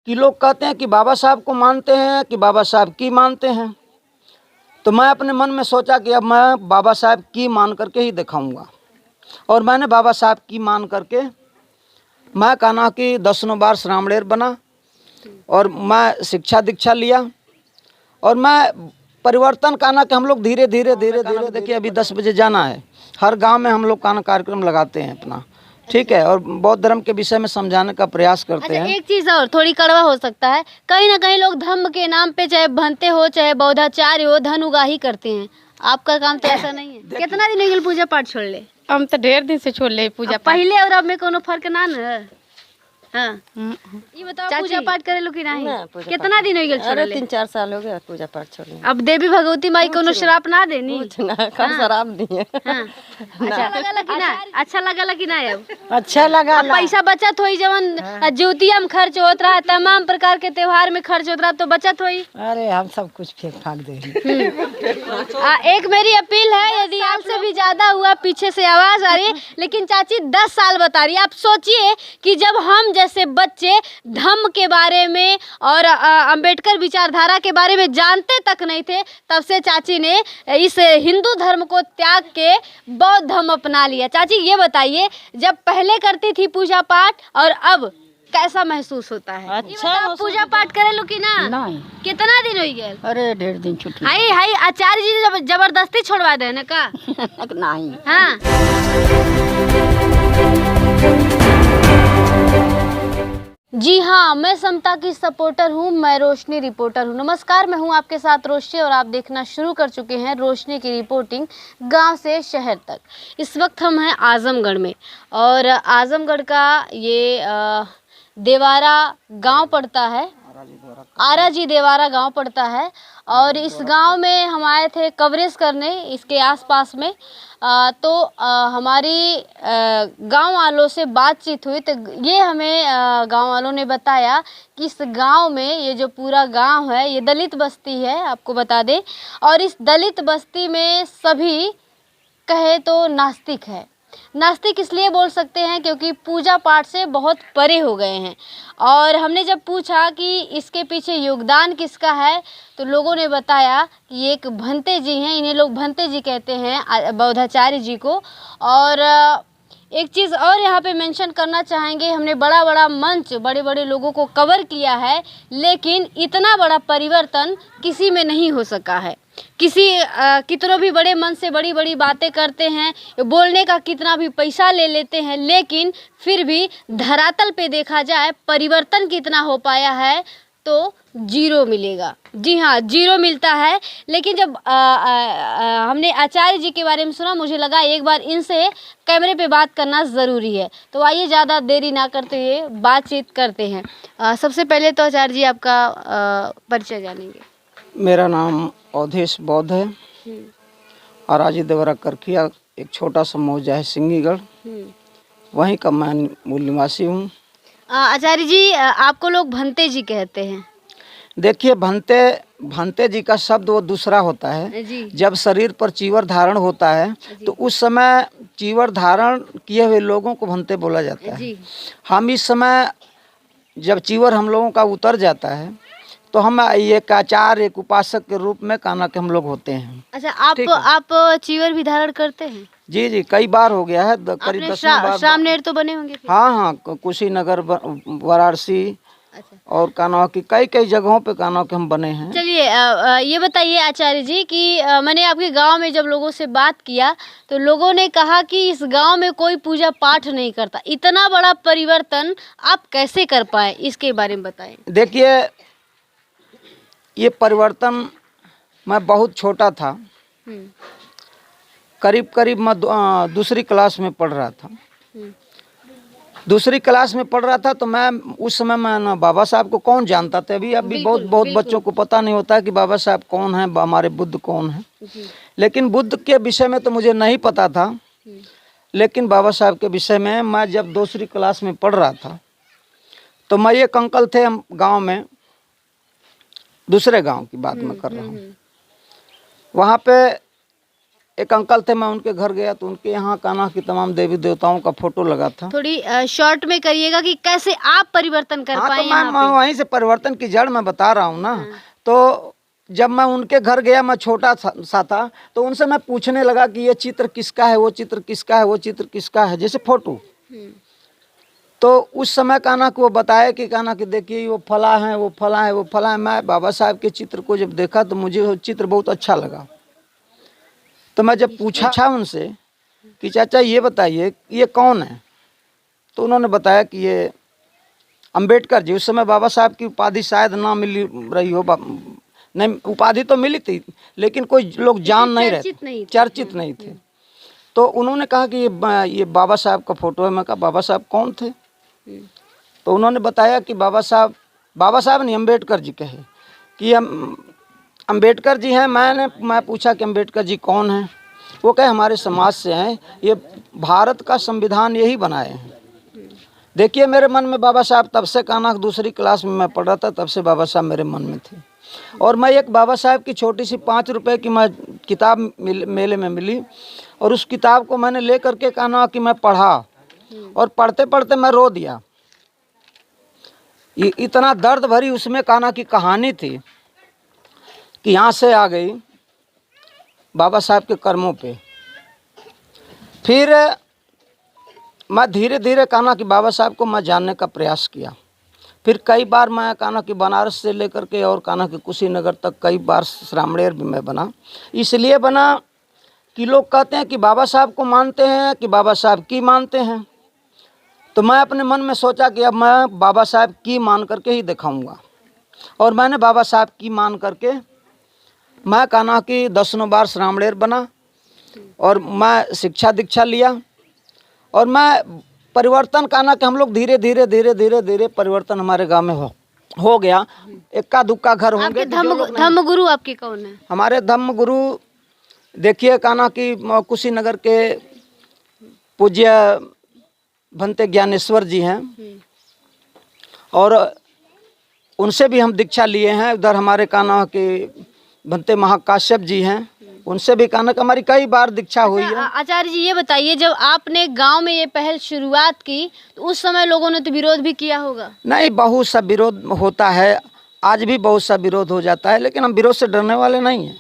कि लोग कहते हैं कि बाबा साहब को मानते हैं कि बाबा साहब की मानते हैं। तो मैं अपने मन में सोचा कि अब मैं बाबा साहब की मान करके ही दिखाऊंगा। और मैंने बाबा साहब की मान करके मैं कहना कि 10 बार श्रामणेर बना और मैं शिक्षा दीक्षा लिया। और मैं परिवर्तन कहना कि हम लोग धीरे धीरे धीरे धीरे देखिए अभी 10 बजे जाना है, हर गांव में हम लोग कहना कार्यक्रम लगाते हैं अपना, ठीक है, और बौद्ध धर्म के विषय में समझाने का प्रयास करते हैं। एक चीज और थोड़ी कड़वा हो सकता है, कहीं ना कहीं लोग धर्म के नाम पे चाहे भंते हो चाहे बौद्धाचार्य हो धन उगाही करते हैं। आपका काम तो ऐसा नहीं है। कितना दिन हो गया पूजा पाठ छोड़ ले? हम तो ढेर दिन से छोड़ ले पूजा पाठ। पहले और अब में कोनो फर्क ना न? हाँ ये बताओ पूजा पाठ करे लो कि नहीं? कितना दिन हो गया छोड़ ले? 3-4 साल हो गया पूजा पाठ छोड़ने। अब देवी भगवती माई कोनो श्राप ना देनी? कब शराब दिए। अच्छा लगा कि ना? अच्छा लगा कि ना? अब अच्छा लगा। पैसा बचत हुई जवन ज्योतिया में खर्च होत रहा, तमाम प्रकार के त्योहार में खर्च होत रहा, तो बचत हुई। अरे हम सब कुछ फेंक फाक दे। एक मेरी अपील है, यदि आपसे भी ज्यादा हुआ, पीछे से आवाज आ रही है, लेकिन चाची 10 साल बता रही है। आप सोचिए कि जब हम जैसे बच्चे धम्म के बारे में और अंबेडकर विचारधारा के बारे में जानते तक नहीं थे, तब से चाची ने इस हिंदू धर्म को त्याग के बौद्ध धर्म अपना लिया। चाची ये बताइए, जब पहले करती थी पूजा पाठ और अब कैसा महसूस होता है? अच्छा पूजा पाठ करे लो कि ना? नहीं। कितना दिन हो गए? अरे ढेर दिन छुट्टी। हाय आचार्य जी ने जबरदस्ती छोड़वा दे ना का? नहीं। हाँ जी हाँ, मैं समता की सपोर्टर हूँ, मैं रोशनी रिपोर्टर हूँ। नमस्कार, मैं हूँ आपके साथ रोशनी और आप देखना शुरू कर चुके हैं रोशनी की रिपोर्टिंग गांव से शहर तक। इस वक्त हम हैं आजमगढ़ में और आजमगढ़ का ये देवारा गांव पड़ता है, आराजी देवारा गांव पड़ता है। और इस गांव में हम आए थे कवरेज करने इसके आसपास में। तो हमारी गांव वालों से बातचीत हुई तो ये हमें गांव वालों ने बताया कि इस गांव में ये जो पूरा गांव है ये दलित बस्ती है, आपको बता दें। और इस दलित बस्ती में सभी कहे तो नास्तिक है। नास्तिक इसलिए बोल सकते हैं क्योंकि पूजा पाठ से बहुत परे हो गए हैं। और हमने जब पूछा कि इसके पीछे योगदान किसका है, तो लोगों ने बताया कि एक भंते जी हैं, इन्हें लोग भंते जी कहते हैं, बौद्धाचार्य जी को। और एक चीज़ और यहाँ पे मेंशन करना चाहेंगे, हमने बड़ा मंच बड़े बड़े लोगों को कवर किया है, लेकिन इतना बड़ा परिवर्तन किसी में नहीं हो सका है। कितनों भी बड़े मन से बड़ी बड़ी बातें करते हैं, बोलने का कितना भी पैसा ले लेते हैं, लेकिन फिर भी धरातल पे देखा जाए परिवर्तन कितना हो पाया है तो 0 मिलेगा। जी हाँ, 0 मिलता है। लेकिन जब हमने आचार्य जी के बारे में सुना, मुझे लगा एक बार इनसे कैमरे पे बात करना ज़रूरी है। तो आइए ज़्यादा देरी ना करते हुए बातचीत करते हैं। सबसे पहले तो आचार्य जी आपका परिचय जानेंगे। मेरा नाम अवधेश बौद्ध है। आराजी देवरा करखिया एक छोटा सा मौजा है सिंगीगढ़, वहीं का मैं मूल निवासी हूँ। आचार्य जी आपको लोग भंते जी कहते हैं। देखिए भंते जी का शब्द वो दूसरा होता है। जब शरीर पर चीवर धारण होता है तो उस समय चीवर धारण किए हुए लोगों को भंते बोला जाता है। हम इस समय जब चीवर हम लोगों का उतर जाता है तो हम एक आचार्य एक उपासक के रूप में कहना कि हम लोग होते हैं। अच्छा आप चीवर भी धारण करते हैं? जी कई बार हो गया है, करीब 10 बार। श्रामणेर तो बने होंगे फिर? हाँ, कुशीनगर, वाराणसी, अच्छा। और कान्हा की कई जगहों पे कान्हा के हम बने हैं। चलिए ये बताइए आचार्य जी कि मैंने आपके गांव में जब लोगों से बात किया तो लोगों ने कहा कि इस गांव में कोई पूजा पाठ नहीं करता। इतना बड़ा परिवर्तन आप कैसे कर पाए, इसके बारे में बताएं। देखिए ये परिवर्तन, मैं बहुत छोटा था, करीब मैं दूसरी क्लास में पढ़ रहा था। दूसरी क्लास में पढ़ रहा था तो मैं उस समय मैं ना बाबा साहब को कौन जानता था। अभी बहुत बच्चों को पता नहीं होता कि बाबा साहब कौन है, हमारे बुद्ध कौन है। लेकिन बुद्ध के विषय में तो मुझे नहीं पता था, लेकिन बाबा साहब के विषय में मैं जब दूसरी क्लास में पढ़ रहा था तो मैं एक अंकल थे हम गाँव में, दूसरे गांव की बात मैं कर रहा हूँ, वहाँ पे एक अंकल थे, मैं उनके घर गया तो उनके यहाँ कान्हा की तमाम देवी देवताओं का फोटो लगा था। थोड़ी शॉर्ट में करिएगा कि कैसे आप परिवर्तन कर हाँ, पाए तो यहाँ मैं पे। वहीं से परिवर्तन की जड़ मैं बता रहा हूँ ना। तो जब मैं उनके घर गया, मैं छोटा सा था, तो उनसे मैं पूछने लगा कि ये चित्र किसका है, वो चित्र किसका है, वो चित्र किसका है, जैसे फोटो। तो उस समय कान्हा को वो बताया कि कान्हा कि देखिए वो फला है, वो फला है, वो फला है। मैं बाबा साहब के चित्र को जब देखा तो मुझे वो चित्र बहुत अच्छा लगा। तो मैं जब पूछा उनसे कि चाचा ये बताइए ये कौन है, तो उन्होंने बताया कि ये अंबेडकर जी। उस समय बाबा साहब की उपाधि शायद ना मिली रही हो, नहीं, उपाधि तो मिली थी लेकिन कोई लोग जान नहीं रहे, चर्चित नहीं थे। तो उन्होंने कहा कि ये बाबा साहब का फोटो है। मैं कहा बाबा साहब कौन थे? तो उन्होंने बताया कि बाबा साहब नहीं, अम्बेडकर जी कहे कि अम्बेडकर जी हैं। मैं पूछा कि अम्बेडकर जी कौन हैं? वो कहे हमारे समाज से हैं, ये भारत का संविधान यही बनाए हैं। देखिए मेरे मन में बाबा साहब तब से, कान्हा दूसरी क्लास में मैं पढ़ रहा था, तब से बाबा साहब मेरे मन में थे। और मैं एक बाबा साहब की छोटी सी 5 रुपए की मैं किताब मेले में मिली, और उस किताब को मैंने ले करके कान्हा कि मैं पढ़ा, और पढ़ते पढ़ते मैं रो दिया। इतना दर्द भरी उसमें कान्हा की कहानी थी कि यहाँ से आ गई बाबा साहब के कर्मों पे। फिर मैं धीरे धीरे कान्हा कि बाबा साहब को मैं जानने का प्रयास किया। फिर कई बार मैं कान्हा कि बनारस से लेकर के और कान्हा कि कुशीनगर तक कई बार श्रामणेर भी मैं बना। इसलिए बना कि लोग कहते हैं कि बाबा साहब को मानते हैं कि बाबा साहब की मानते हैं। तो मैं अपने मन में सोचा कि अब मैं बाबा साहब की मान करके ही दिखाऊंगा। और मैंने बाबा साहब की मान करके मैं कान्हा कि 10 बार श्रामणेर बना, और मैं शिक्षा दीक्षा लिया, और मैं परिवर्तन कान्हा कि हम लोग धीरे धीरे धीरे धीरे धीरे परिवर्तन हमारे गांव में हो गया। इक्का दुक्का घर होंगे। धम्म गुरु आपके कौन है? हमारे धम्म गुरु देखिए कान्हा कि कुशीनगर के पूज्य भंते ज्ञानेश्वर जी हैं, और उनसे भी हम दीक्षा लिए हैं। उधर हमारे कान्हा के भंते महाकाश्यप जी हैं, उनसे भी कान्हा कि हमारी कई बार दीक्षा हुई है। आचार्य जी ये बताइए, जब आपने गांव में ये पहल शुरुआत की तो उस समय लोगों ने तो विरोध भी किया होगा? नहीं, बहुत सा विरोध होता है, आज भी बहुत सा विरोध हो जाता है, लेकिन हम विरोध से डरने वाले नहीं हैं।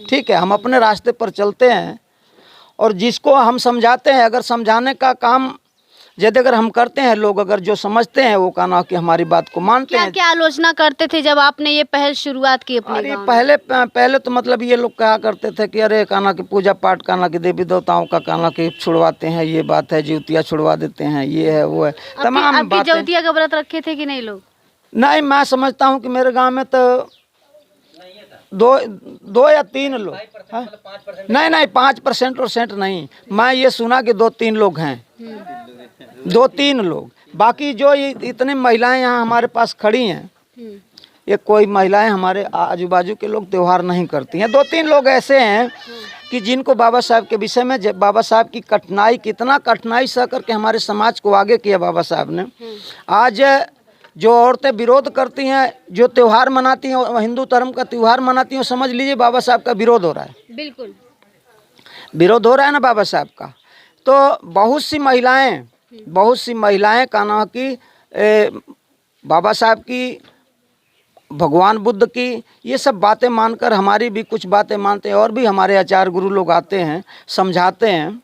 ठीक है, हम अपने रास्ते पर चलते हैं, और जिसको हम समझाते हैं, अगर समझाने का काम यदि अगर हम करते हैं, लोग अगर जो समझते हैं वो कान्हा कि हमारी बात को मानते हैं। क्या आलोचना करते थे जब आपने ये पहल शुरुआत की अपने अरे गाँव में? पहले तो मतलब ये लोग कहा करते थे कि अरे कान्हा की पूजा पाठ, कान्हा की देवी देवताओं का कान्हा की छुड़वाते हैं, ये बात है, ज्योतिया छुड़वा देते हैं, ये है वो है, तमाम आपकी बातें। ज्योतिया का व्रत रखे थे कि नहीं लोग? नहीं, मैं समझता हूँ कि मेरे गाँव में तो दो या 3 लोग, नहीं 5% नहीं, मैं ये सुना कि 2-3 लोग हैं, 2-3 लोग। बाकी जो इतने महिलाएं यहाँ हमारे पास खड़ी हैं, ये कोई महिलाएं हमारे आजू बाजू के लोग त्यौहार नहीं करती हैं। 2-3 लोग ऐसे हैं कि जिनको बाबा साहब के विषय में, बाबा साहब की कठिनाई, कितना कठिनाई सह करके हमारे समाज को आगे किया बाबा साहब ने। आज जो औरतें विरोध करती हैं, जो त्यौहार मनाती हैं, हिंदू धर्म का त्यौहार मनाती हैं, समझ लीजिए बाबा साहब का विरोध हो रहा है। बिल्कुल विरोध हो रहा है ना बाबा साहब का। तो बहुत सी महिलाएं कान्हा की बाबा साहब की, भगवान बुद्ध की, ये सब बातें मानकर हमारी भी कुछ बातें मानते हैं, और भी हमारे आचार्य गुरु लोग आते हैं, समझाते हैं।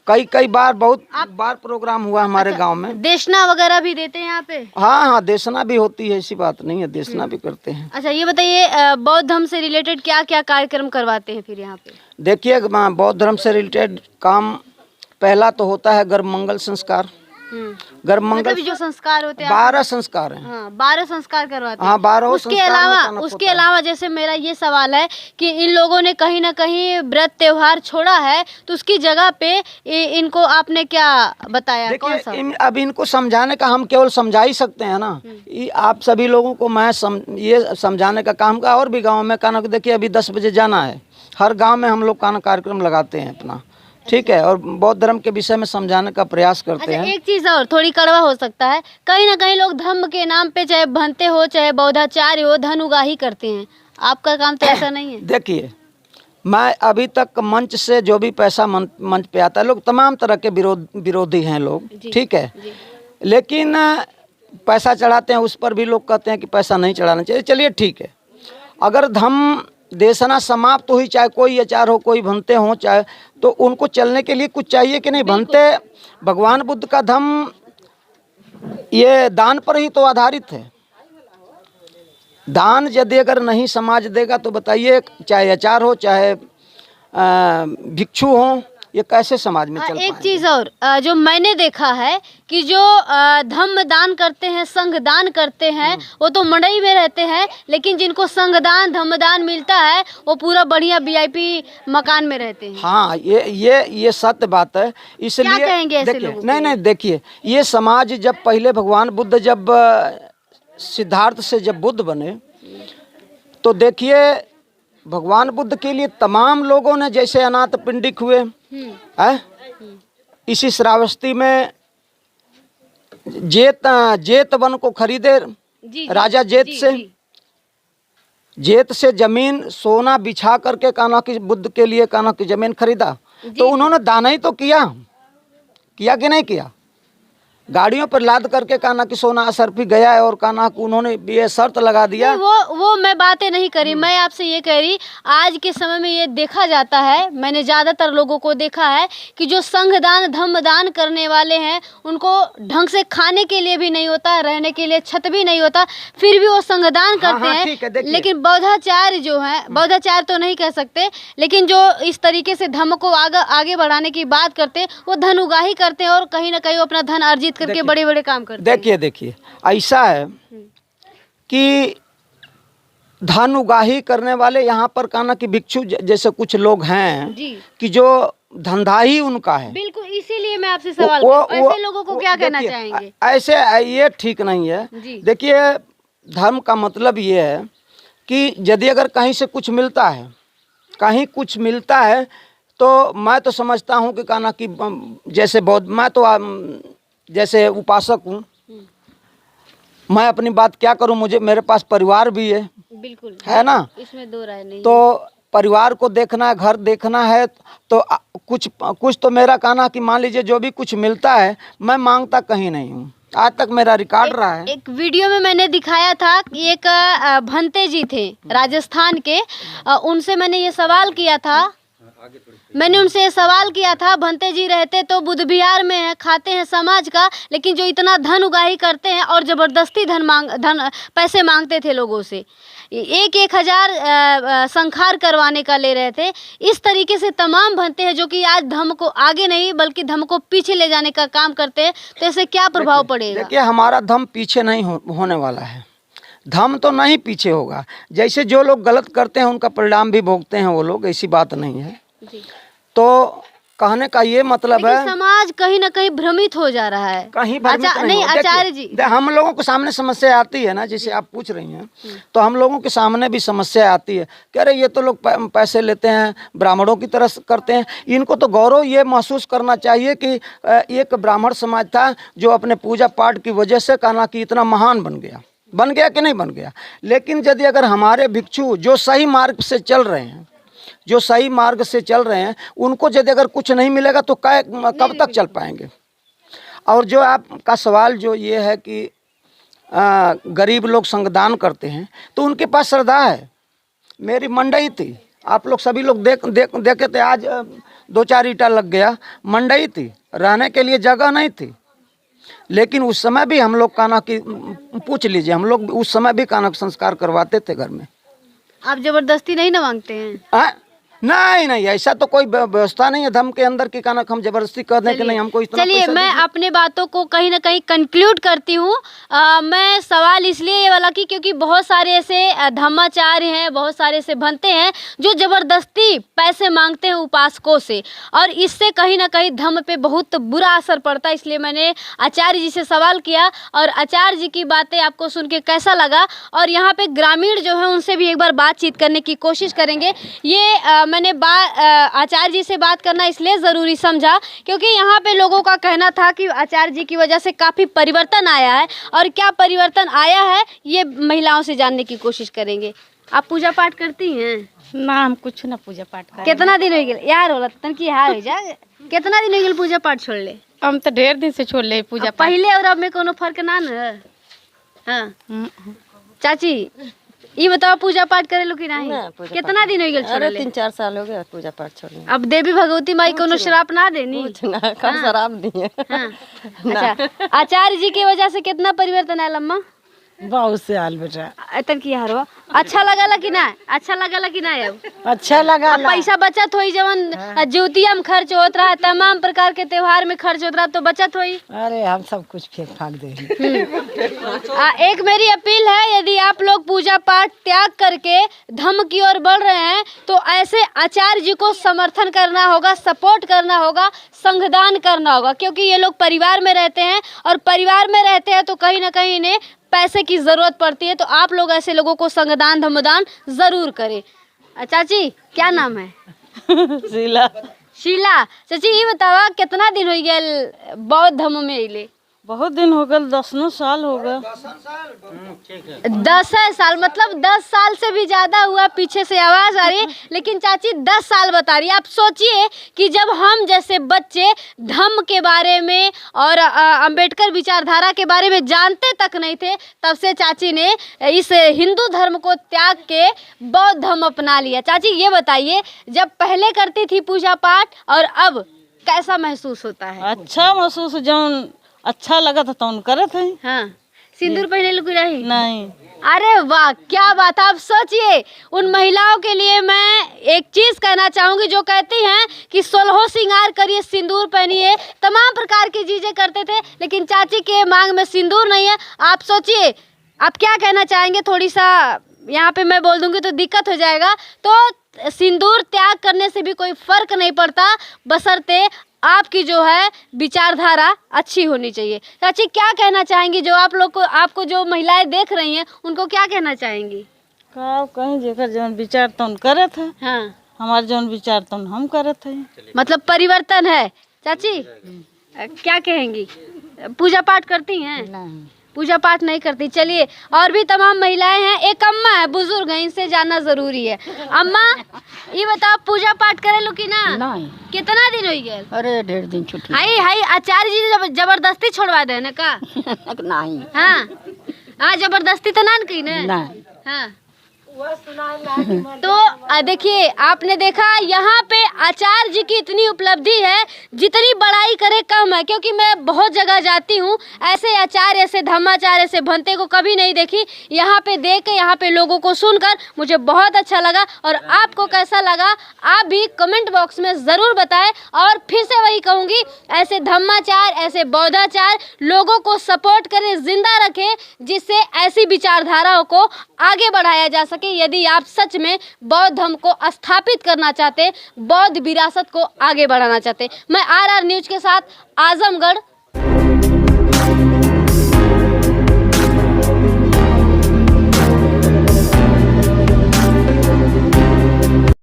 कई बार, बहुत बार प्रोग्राम हुआ हमारे गांव में। देशना वगैरह भी देते हैं यहाँ पे? हाँ, देशना भी होती है, ऐसी बात नहीं है, देशना भी करते हैं। अच्छा ये बताइए, बौद्ध धर्म से रिलेटेड क्या क्या कार्यक्रम करवाते हैं फिर यहाँ पे? देखिए बौद्ध धर्म से रिलेटेड काम पहला तो होता है गर्भ मंगल संस्कार। गर्भ मंगल जो संस्कार होते हैं 12 संस्कार हैं। हाँ, 12 संस्कार करवाते हैं। हाँ, 12 उसके अलावा जैसे मेरा ये सवाल है कि इन लोगों ने कहीं ना कहीं व्रत त्योहार छोड़ा है, तो उसकी जगह पे इनको आपने क्या बताया? कौन सा? अब इनको समझाने का हम केवल समझा ही सकते हैं ना। आप सभी लोगों को मैं ये समझाने का काम का, और भी गाँव में कान्हा, देखिए अभी 10 बजे जाना है, हर गाँव में हम लोग कान्हा कार्यक्रम लगाते हैं अपना, ठीक है, और बौद्ध धर्म के विषय में समझाने का प्रयास करते हैं। एक चीज और थोड़ी कड़वा हो सकता है, कहीं ना कहीं लोग धर्म के नाम पे, चाहे भंते हो चाहे बौद्धाचार्य हो, धन उगाही करते हैं। आपका काम तो ऐसा नहीं है। देखिए मैं अभी तक मंच से जो भी पैसा मंच पे आता है, लोग तमाम तरह के विरोधी हैं लोग, ठीक है, लेकिन पैसा चढ़ाते हैं, उस पर भी लोग कहते हैं कि पैसा नहीं चढ़ाना चाहिए। चलिए ठीक है, अगर धम्म देशना समाप्त हुई, चाहे कोई आचार हो, कोई भंते हों, चाहे, तो उनको चलने के लिए कुछ चाहिए कि नहीं। भंते भगवान बुद्ध का धम्म ये दान पर ही तो आधारित है। दान यदि अगर नहीं समाज देगा तो बताइए, चाहे आचार हो, चाहे भिक्षु हो, ये कैसे समाज में चल एक पाएंगे? चीज़ और जो मैंने देखा है कि जो धम्म दान करते हैं, संघ दान करते हैं, वो तो मंडई में रहते हैं, लेकिन जिनको संघ दान धम्म दान मिलता है वो पूरा बढ़िया वीआईपी मकान में रहते हैं। हाँ, ये सत्य बात है। इसलिए क्या कहेंगे ऐसे देखिए, लोगों को? नहीं, देखिए, ये समाज जब पहले भगवान बुद्ध जब सिद्धार्थ से जब बुद्ध बने, तो देखिए भगवान बुद्ध के लिए तमाम लोगों ने, जैसे अनाथ पिंडिक हुए है, इसी श्रावस्ती में जेत वन को खरीदे राजा जेत से जमीन सोना बिछा करके कान्हा की बुद्ध के लिए कान्हा की जमीन खरीदा। तो उन्होंने दान ही तो किया कि नहीं किया। गाड़ियों पर लाद करके कान्हा की सोना असरफी गया है, और कान्हा को उन्होंने ये शर्त लगा दिया। वो मैं बातें नहीं करी, मैं आपसे ये कह रही, आज के समय में ये देखा जाता है, मैंने ज़्यादातर लोगों को देखा है कि जो संघदान धम्म दान करने वाले हैं उनको ढंग से खाने के लिए भी नहीं होता, रहने के लिए छत भी नहीं होता, फिर भी वो संघदान करते हैं। लेकिन बौद्धाचार्य जो है, बौद्धाचार्य तो नहीं कह सकते, लेकिन जो इस तरीके से धम्म को आगे बढ़ाने की बात करते हैं, वो धन उगाही करते हैं और कहीं ना कहीं वो अपना धन अर्जित करके बड़े बड़े काम करते हैं। देखिए, ऐसा है कि धन उगाही करने वाले यहाँ पर कान्हा की भिक्षु जैसे कुछ लोग हैं कि जो धंधा ही उनका है। बिल्कुल, इसीलिए मैं आपसे सवाल ऐसे लोगों को क्या कहना चाहेंगे? ऐसे ये ठीक नहीं है। देखिए, धर्म का मतलब ये है कि यदि अगर कहीं से कुछ मिलता है, कहीं कुछ मिलता है, तो मैं तो समझता हूँ कि कान्हा की जैसे बौद्ध, मैं तो जैसे उपासक हूँ, मैं अपनी बात क्या करूँ, मेरे पास परिवार भी है, बिल्कुल है ना, इसमें दो राय नहीं। तो परिवार को देखना है, घर देखना है, तो कुछ तो मेरा कान्हा कि मान लीजिए जो भी कुछ मिलता है मैं मांगता कहीं नहीं हूँ, आज तक मेरा रिकॉर्ड रहा है। एक वीडियो में मैंने दिखाया था कि एक भंते जी थे राजस्थान के, उनसे मैंने ये सवाल किया था, भंते जी रहते तो बुद्ध विहार में है, खाते हैं समाज का, लेकिन जो इतना धन उगाही करते हैं और ज़बरदस्ती पैसे मांगते थे लोगों से, 1,000 संखार करवाने का ले रहे थे। इस तरीके से तमाम भंते हैं जो कि आज धम्म को आगे नहीं बल्कि धम्म को पीछे ले जाने का काम करते हैं। तो इससे क्या प्रभाव पड़ेगा? देखिए, हमारा धम्म पीछे नहीं होने वाला है, धम्म तो नहीं पीछे होगा। जैसे जो लोग गलत करते हैं उनका परिणाम भी भोगते हैं वो लोग, ऐसी बात नहीं है। तो कहने का ये मतलब है समाज कहीं ना कहीं भ्रमित हो जा रहा है। कहीं भ्रमित नहीं आचार्य जी, हम लोगों के सामने समस्या आती है ना, जैसे आप पूछ रही हैं, तो हम लोगों के सामने भी समस्या आती है। कह रहे ये तो लोग पैसे लेते हैं, ब्राह्मणों की तरह करते हैं। इनको तो गौरव ये महसूस करना चाहिए कि एक ब्राह्मण समाज था जो अपने पूजा पाठ की वजह से कान्हा की इतना महान बन गया कि नहीं बन गया। लेकिन यदि अगर हमारे भिक्षु जो सही मार्ग से चल रहे हैं, उनको यदि अगर कुछ नहीं मिलेगा तो कब तक चल पाएंगे। और जो आपका सवाल जो ये है कि गरीब लोग संगदान करते हैं, तो उनके पास श्रद्धा है। मेरी मंडई थी, आप लोग सभी लोग देखे थे, आज 2-4 ईंटा लग गया, मंडई थी, रहने के लिए जगह नहीं थी। लेकिन उस समय भी हम लोग कान्हा की पूछ लीजिए, हम लोग उस समय भी कान्हा का संस्कार करवाते थे घर में। आप जबरदस्ती नहीं ना मांगते हैं? नहीं, ऐसा तो कोई व्यवस्था नहीं है धर्म के अंदर कि कान्हा हम जबरदस्ती कर दें कि नहीं हमको इतना। चलिए, मैं अपने बातों को कहीं ना कहीं कंक्लूड करती हूँ। मैं सवाल इसलिए ये वाला की क्योंकि बहुत सारे ऐसे धम्माचार्य हैं, बहुत सारे ऐसे भंते हैं जो जबरदस्ती पैसे मांगते हैं उपासकों से, और इससे कहीं ना कहीं धम्म पे बहुत बुरा असर पड़ता है। इसलिए मैंने आचार्य जी से सवाल किया, और आचार्य जी की बातें आपको सुन के कैसा लगा, और यहाँ पे ग्रामीण जो है उनसे भी एक बार बातचीत करने की कोशिश करेंगे। ये मैंने आचार्य जी से बात करना इसलिए ज़रूरी समझा क्योंकि यहाँ पे लोगों का कहना था कि आचार्य जी की वजह से काफ़ी परिवर्तन आया है, और क्या परिवर्तन आया है ये महिलाओं से जानने की कोशिश करेंगे। आप पूजा पाठ करती हैं? ना हम कुछ ना पूजा पाठ कर। कितना दिन हो गए यार, होला तन की हार हो जा, कितना दिन हो गए पूजा पाठ छोड़ ले? हम तो ढेर दिन से छोड़ ले पूजा पाठ। पहले और अब में कोनो फर्क ना न? हाँ चाची ये बताओ पूजा पाठ करे लो कि नहीं? कितना दिन हो गए छोड़ले? 3-4 साल हो गए पूजा पाठ छोड़ने। अब देवी भगवती माई कोनो श्राप ना देनी? ना कब शराब दिए। हाँ। अच्छा, आचार्य जी की वजह से कितना परिवर्तन आया अम्मा? बहुत से हाल बेटा। इतन की हार अच्छा लगला कि ना? अच्छा लगला कि ना? अब अच्छा लगा। अब पैसा बचत होई, जवन ज्योतिया में खर्च होत रहा, तमाम प्रकार के त्योहार में खर्च होत रहा, तो बचत होई। अरे हम सब कुछ फेंक फाक दे। एक मेरी अपील है, यदि आप लोग पूजा पाठ त्याग करके धर्म की ओर बढ़ रहे हैं तो ऐसे आचार्य जी को समर्थन करना होगा, सपोर्ट करना होगा, संघदान करना होगा, क्योंकि ये लोग परिवार में रहते हैं और परिवार में रहते हैं तो कहीं ना कहीं इन्हें पैसे की ज़रूरत पड़ती है। तो आप लोग ऐसे लोगों को संगदान धर्मदान ज़रूर करें। चाची क्या नाम है? शीला। शीला। चाची ये बतावा कितना दिन हो गया बौद्ध धर्म में अइले? बहुत दिन हो गए, 10 साल हो गए। 10 साल मतलब 10 साल से भी ज़्यादा हुआ। पीछे से आवाज़ आ रही है, लेकिन चाची 10 साल बता रही है। आप सोचिए कि जब हम जैसे बच्चे धम्म के बारे में और अंबेडकर विचारधारा के बारे में जानते तक नहीं थे, तब से चाची ने इस हिंदू धर्म को त्याग के बौद्ध धर्म अपना लिया। चाची ये बताइए, जब पहले करती थी पूजा पाठ और अब कैसा महसूस होता है? अच्छा महसूस, जौन अच्छा लगा था तो करे थे। हाँ, सिंदूर पहने लुकी रही? नहीं। अरे वाह क्या बात है। आप सोचिए, उन महिलाओं के लिए मैं एक चीज़ कहना चाहूँगी जो कहती हैं कि 16 श्रृंगार करिए, सिंदूर पहनिए, तमाम प्रकार की चीज़ें करते थे, लेकिन चाची के मांग में सिंदूर नहीं है। आप सोचिए आप क्या कहना चाहेंगे? थोड़ी सा यहाँ पे मैं बोल दूँगी तो दिक्कत हो जाएगा। तो सिंदूर त्याग करने से भी कोई फ़र्क नहीं पड़ता, बशर्ते आपकी जो है विचारधारा अच्छी होनी चाहिए। चाची क्या कहना चाहेंगी? जो आप लोग को, आपको जो महिलाएं देख रही हैं उनको क्या कहना चाहेंगी? का कहीं जेकर जौन विचार तौन करे थे। हाँ, हमारे जौन विचार तौन हम करे थे। मतलब परिवर्तन है। चाची क्या कहेंगी? पूजा पाठ करती हैं? नहीं। पूजा पाठ नहीं करती। चलिए, और भी तमाम महिलाएं हैं। एक अम्मा है, बुजुर्ग है, इनसे जानना जरूरी है। अम्मा ये बताओ पूजा पाठ करे लो कि ना? नहीं। कितना दिन हो गए? अरे ढेर दिन छुट्टी। हाई हाई आचार्य जी जबरदस्ती छोड़वा दे ना का? नहीं। हाँ हाँ, जबरदस्ती तो ना की ना? नहीं। हाँ तो देखिए, आपने देखा यहाँ पे आचार्य जी की इतनी उपलब्धि है, जितनी बड़ाई करे कम है, क्योंकि मैं बहुत जगह जाती हूँ, ऐसे आचार्य, ऐसे धम्माचार्य, ऐसे भंते को कभी नहीं देखी। यहाँ पे देख के, यहाँ पे लोगों को सुनकर मुझे बहुत अच्छा लगा। और आपको कैसा लगा आप भी कमेंट बॉक्स में ज़रूर बताएं। और फिर से वही कहूँगी, ऐसे धम्माचार, ऐसे बौद्धाचार लोगों को सपोर्ट करें, जिंदा रखें, जिससे ऐसी विचारधाराओं को आगे बढ़ाया जा सके। यदि आप सच में बौद्ध धर्म को स्थापित करना चाहते, बौद्ध विरासत को आगे बढ़ाना चाहते। मैं RR न्यूज़ के साथ आजमगढ़।